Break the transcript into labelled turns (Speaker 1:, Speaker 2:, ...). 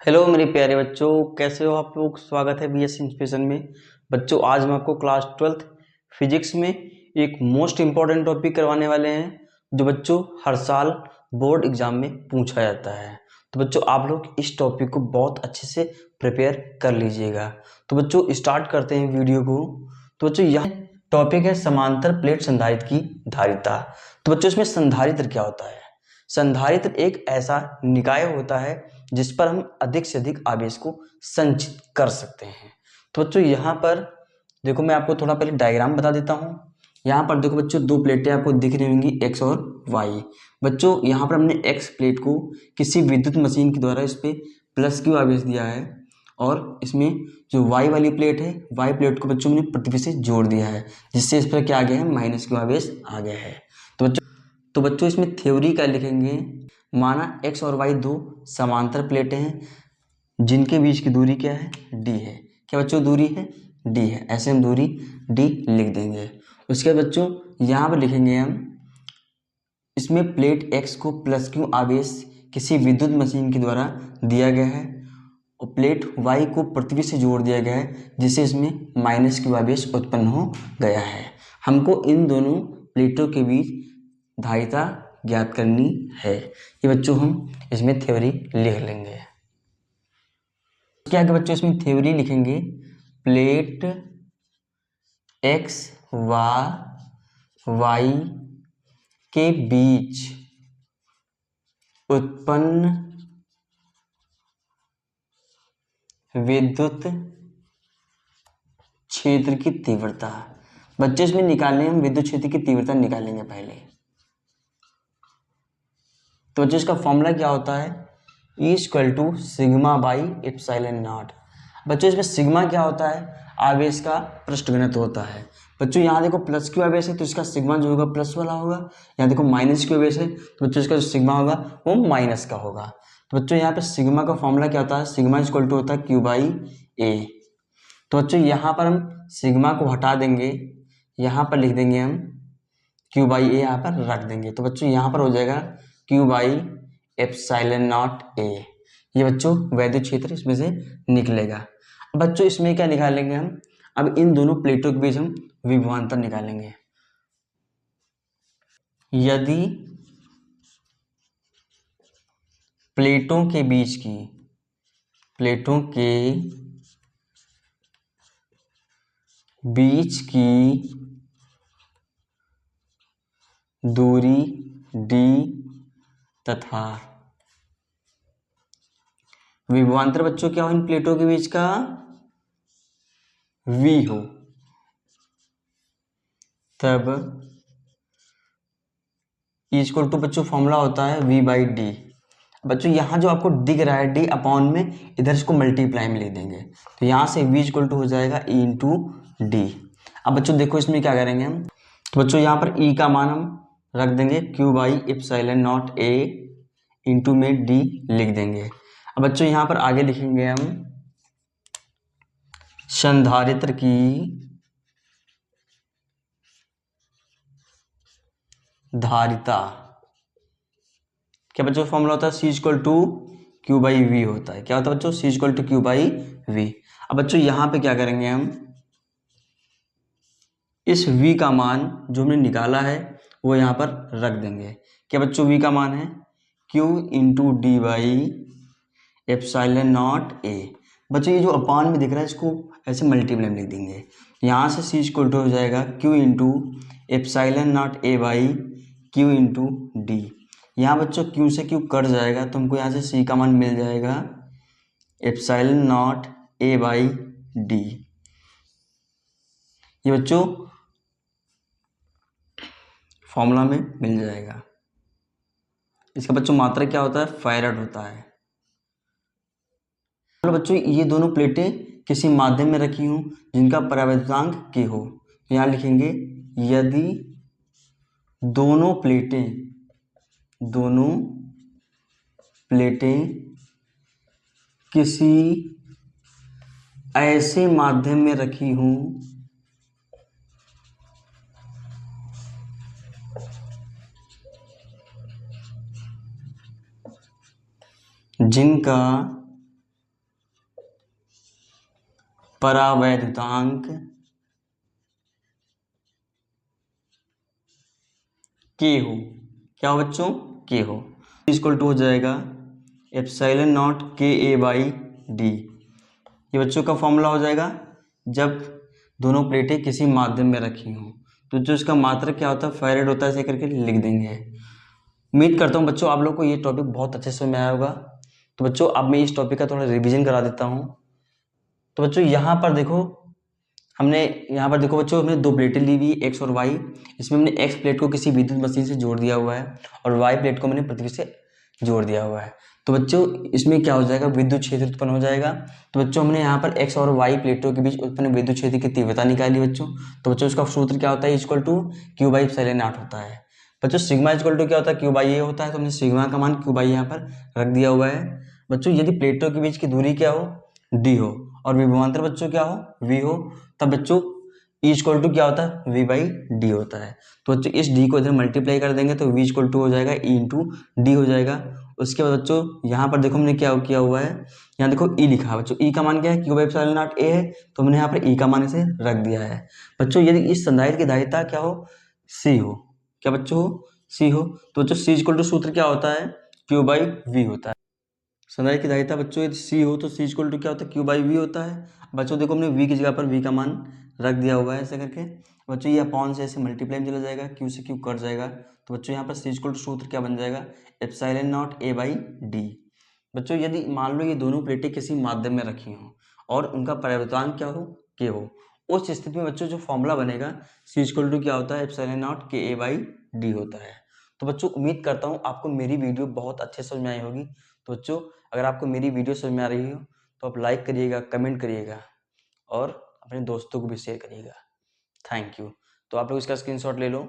Speaker 1: Hello मेरे प्यारे बच्चों, कैसे हो आप लोग। स्वागत है बीएस इंस्पिरेशन में। बच्चों, आज हम आपको क्लास 12th फिजिक्स में एक मोस्ट इम्पॉर्टेंट टॉपिक करवाने वाले हैं जो बच्चों हर साल बोर्ड एग्जाम में पूछा जाता है। तो बच्चों, आप लोग इस टॉपिक को बहुत अच्छे से प्रिपेयर कर लीजिएगा। तो बच्चों, स्टार्ट करते हैं वीडियो को। तो बच्चों, यह टॉपिक है समांतर प्लेट संधारित्र की धारिता। तो बच्चों, इसमें संधारित्र क्या होता है। संधारित्र एक ऐसा निकाय होता है जिस पर हम अधिक से अधिक आवेश को संचित कर सकते हैं। तो बच्चों, यहाँ पर देखो, मैं आपको थोड़ा पहले डायग्राम बता देता हूँ। यहाँ पर देखो बच्चों, दो प्लेटें आपको दिख रही होंगी, एक्स और वाई। बच्चों, यहाँ पर हमने एक्स प्लेट को किसी विद्युत मशीन के द्वारा इस पर प्लस क्यू आवेश दिया है, और इसमें जो वाई वाली प्लेट है, वाई प्लेट को बच्चों मैंने पृथ्वी से जोड़ दिया है, जिससे इस पर क्या आ गया है, माइनस क्यू आवेश आ गया है। तो बच्चों इसमें थ्योरी क्या लिखेंगे। माना एक्स और वाई दो समांतर प्लेटें हैं जिनके बीच की दूरी क्या है, डी है। क्या बच्चों दूरी है, डी है। ऐसे हम दूरी डी लिख देंगे। उसके बाद बच्चों यहाँ पर लिखेंगे हम, इसमें प्लेट एक्स को प्लस क्यू आवेश किसी विद्युत मशीन के द्वारा दिया गया है, और प्लेट वाई को पृथ्वी से जोड़ दिया गया है, जिससे इसमें माइनस क्यू आवेश उत्पन्न हो गया है। हमको इन दोनों प्लेटों के बीच धारिता ज्ञात करनी है। ये बच्चों हम इसमें थ्योरी लिख लेंगे। क्या है बच्चों, इसमें थ्योरी लिखेंगे, प्लेट एक्स व वाई के बीच उत्पन्न विद्युत क्षेत्र की तीव्रता। बच्चों इसमें निकालने, हम विद्युत क्षेत्र की तीव्रता निकालेंगे पहले। तो बच्चों इसका फॉर्मूला क्या होता है, E = sigma by epsilon not. बच्चों इसमें सिग्मा क्या होता है, आवेश का पृष्ठ घनत्व होता है। बच्चों यहाँ देखो प्लस क्यू आवेश है तो इसका सिग्मा जो होगा प्लस वाला होगा। यहाँ देखो माइनस क्यू आवेश है तो बच्चों इसका जो सिग्मा होगा वो माइनस का होगा। तो बच्चों यहाँ पे सिग्मा का फॉर्मूला क्या होता है, सिग्मा = होता है Q/A। तो बच्चों यहाँ पर हम सिग्मा को हटा देंगे, यहाँ पर लिख देंगे हम Q/A, यहाँ पर रख देंगे। तो बच्चों यहाँ पर हो जाएगा Q/ε0A। ये बच्चों वैद्युत क्षेत्र इसमें से निकलेगा। बच्चों इसमें क्या निकालेंगे हम, अब इन दोनों प्लेटों के बीच हम विभवांतर निकालेंगे। यदि प्लेटों के बीच की दूरी d तथा विभवांतर बच्चों क्या हो इन प्लेटों के बीच का, v हो, तब E = बच्चों फॉर्मूला होता है V/D। बच्चों यहाँ जो आपको दिख रहा है d अपॉन में, इधर इसको मल्टीप्लाई में लिख देंगे। तो यहाँ से V = हो जाएगा E/D। अब बच्चों देखो इसमें क्या करेंगे हम, तो बच्चों यहाँ पर E का मान हम रख देंगे Q/ε0A, इंटू में D लिख देंगे। अब बच्चों यहाँ पर आगे लिखेंगे हम, संधारित्र की धारिता। क्या बच्चों फॉर्मूला होता है, C = Q/V होता है। क्या होता है बच्चों, C = Q/V। अब बच्चों यहाँ पे क्या करेंगे हम, इस V का मान जो हमने निकाला है वो यहाँ पर रख देंगे। क्या बच्चों V का मान है Q/D/ε0A। बच्चों ये जो अपान में दिख रहा है इसको ऐसे मल्टीप्लाई में लिख देंगे। यहाँ से C = हो जाएगा Q/ε0A/Q/D। यहाँ बच्चों Q से Q कट जाएगा तो हमको यहाँ से C का मान मिल जाएगा ε0A/D। ये बच्चों फॉर्मूला में मिल जाएगा। इसका बच्चों मात्रा क्या होता है, फैराड होता है। तो बच्चों ये दोनों प्लेटें किसी माध्यम में रखी हूँ जिनका परावर्तनांक k हो। तो यहाँ लिखेंगे, यदि दोनों प्लेटें किसी ऐसे माध्यम में रखी हूँ जिनका परावैद्युतांक के हो, क्या हो बच्चों, के हो, इक्वल टू हो जाएगा एप्सिलॉन नॉट के ए बाई डी। ये बच्चों का फॉर्मूला हो जाएगा जब दोनों प्लेटें किसी माध्यम में रखी हों, तो जो इसका मात्रक क्या होता है फैरेड होता है, ऐसे करके लिख देंगे। उम्मीद करता हूँ बच्चों आप लोग को ये टॉपिक बहुत अच्छे से समझ में आया होगा। तो बच्चों अब मैं इस टॉपिक का थोड़ा रिवीजन करा देता हूँ। तो बच्चों यहाँ पर देखो हमने दो प्लेटें ली हुई एक्स और वाई। इसमें हमने एक्स प्लेट को किसी विद्युत मशीन से जोड़ दिया हुआ है और वाई प्लेट को मैंने पृथ्वी से जोड़ दिया हुआ है। तो बच्चों इसमें क्या हो जाएगा, विद्युत क्षेत्र उत्पन्न हो जाएगा। तो बच्चों हमने यहाँ पर एक्स और वाई प्लेटों के बीच उत्पन्न विद्युत क्षेत्र की तीव्रता निकाली बच्चों। तो बच्चों इसका सूत्र क्या होता है, equal to q by epsilon naught होता है। बच्चों सिग्मा इक्वल टू क्या होता है, क्यू बाई ए होता है। तो हमने सिग्मा का मान क्यू बाई यहाँ पर रख दिया हुआ है। बच्चों यदि प्लेटों के बीच की दूरी क्या हो, डी हो, और विभवांतर बच्चों क्या हो, वी हो, तब बच्चों ई इक्वल टू क्या होता है, वी बाई डी होता है। तो बच्चों इस डी को इधर मल्टीप्लाई कर देंगे तो वी इक्वल टू हो जाएगा ई इंटू डी हो जाएगा। उसके बाद बच्चों यहाँ पर देखो हमने क्या किया हुआ है, यहाँ देखो ई लिखा है बच्चों, ई का मान क्या है, Q by epsilon not a है, तो हमने यहाँ पर ई का मान इसे रख दिया है। बच्चों यदि इस संधारित्र की धारिता क्या हो, सी हो, क्या बच्चों हो, सी हो, तो बच्चों सी इक्वल टू सूत्र क्या होता है, क्यू बाई वी होता है। संधारित्र की धारिता बच्चों यदि सी हो तो सी इक्वल टू क्या होता है, क्यू बाई वी होता है। बच्चों देखो हमने वी की जगह पर वी का मान रख दिया हुआ है ऐसे करके। बच्चों ये अपॉन से ऐसे मल्टीप्लाई में चला जाएगा, क्यू से क्यू कट जाएगा। तो बच्चों यहाँ पर सी इक्वल टू सूत्र क्या बन जाएगा, epsilon not a by D. बच्चों यदि मान लो ये दोनों प्लेटें किसी माध्यम में रखी हों और उनका परावर्तनांक क्या हो, के हो, उस स्थिति में बच्चों जो फॉर्मूला बनेगा सी इक्वल टू क्या होता है, एप्सिलॉन नॉट के ए बाई डी होता है। तो बच्चों उम्मीद करता हूँ आपको मेरी वीडियो बहुत अच्छे समझ में आई होगी। तो बच्चों अगर आपको मेरी वीडियो समझ में आ रही हो तो आप लाइक करिएगा, कमेंट करिएगा और अपने दोस्तों को भी शेयर करिएगा। Thank you. तो आप लोग इसका स्क्रीनशॉट ले लो।